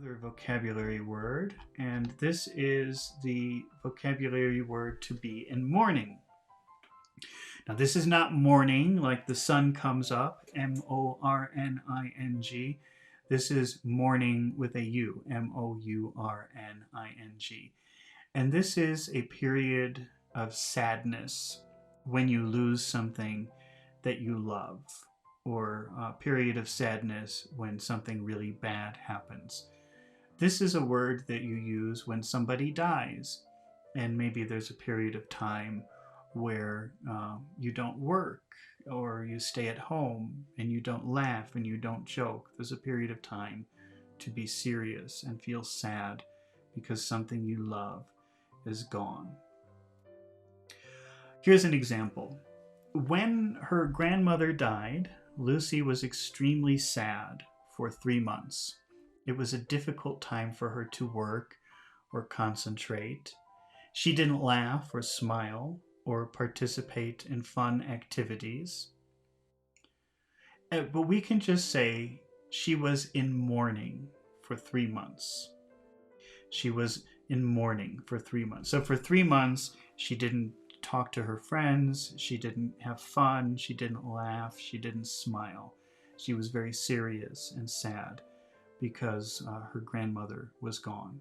Another vocabulary word, and this is the vocabulary word to be in mourning. Now, this is not morning like the sun comes up, M-O-R-N-I-N-G. This is mourning with a U, M-O-U-R-N-I-N-G. And this is a period of sadness when you lose something that you love, or a period of sadness when something really bad happens. This is a word that you use when somebody dies, and maybe there's a period of time where you don't work, or you stay at home and you don't laugh and you don't joke. There's a period of time to be serious and feel sad because something you love is gone. Here's an example. When her grandmother died, Lucy was extremely sad for 3 months. It was a difficult time for her to work or concentrate. She didn't laugh or smile or participate in fun activities. But we can just say she was in mourning for 3 months. She was in mourning for 3 months. So for 3 months, she didn't talk to her friends, she didn't have fun, she didn't laugh, she didn't smile. She was very serious and sad because her grandmother was gone.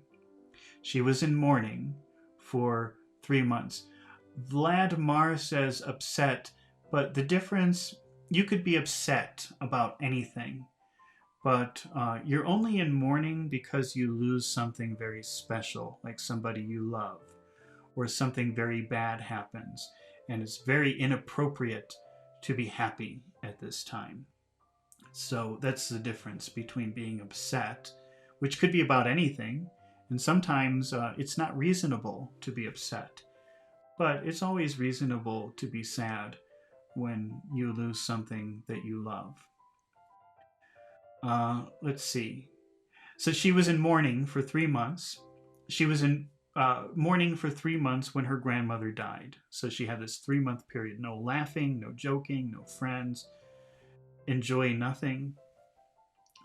She was in mourning for 3 months. Vladimir says upset, but the difference, you could be upset about anything, but you're only in mourning because you lose something very special, like somebody you love, or something very bad happens, and it's very inappropriate to be happy at this time. So that's the difference between being upset, which could be about anything, and sometimes it's not reasonable to be upset, but it's always reasonable to be sad when you lose something that you love. Let's see. So she was in mourning for 3 months. She was in mourning for 3 months when her grandmother died. So she had this 3-month period. No laughing, no joking, no friends. Enjoy nothing.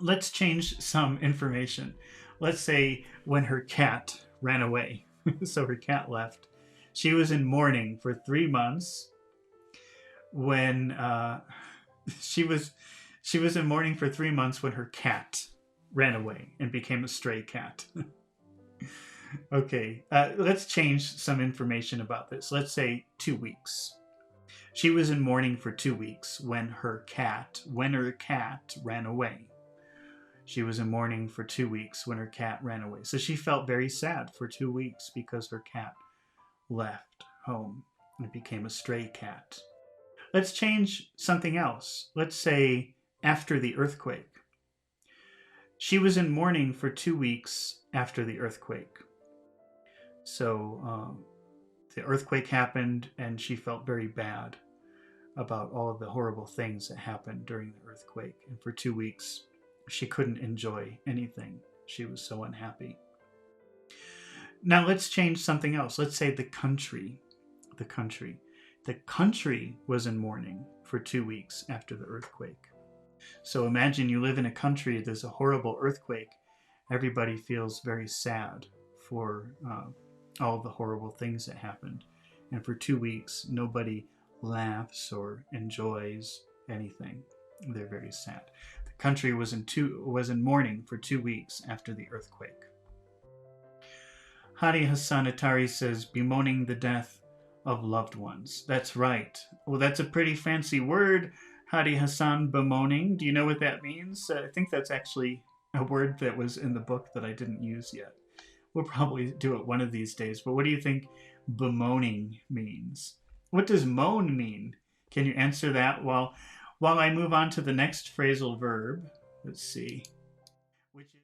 Let's change some information. Let's say when her cat ran away. So her cat left. She was in mourning for 3 months when she was in mourning for 3 months when her cat ran away and became a stray cat. Okay, let's change some information about this. Let's say 2 weeks. She was in mourning for 2 weeks when her cat ran away. She was in mourning for 2 weeks when her cat ran away. So she felt very sad for 2 weeks because her cat left home and became a stray cat. Let's change something else. Let's say after the earthquake. She was in mourning for 2 weeks after the earthquake. So the earthquake happened and she felt very bad about all of the horrible things that happened during the earthquake. And for 2 weeks, she couldn't enjoy anything. She was so unhappy. Now let's change something else. Let's say the country. The country was in mourning for 2 weeks after the earthquake. So imagine you live in a country, there's a horrible earthquake. Everybody feels very sad for all the horrible things that happened. And for 2 weeks, nobody laughs or enjoys anything. They're very sad. The country was in mourning for 2 weeks after the earthquake. Hadi Hassan Atari says, bemoaning the death of loved ones. That's right. Well, that's a pretty fancy word, Hadi Hassan, bemoaning. Do you know what that means? I think that's actually a word that was in the book that I didn't use yet. We'll probably do it one of these days, but what do you think bemoaning means? What does moan mean? Can you answer that while I move on to the next phrasal verb? Let's see. Which is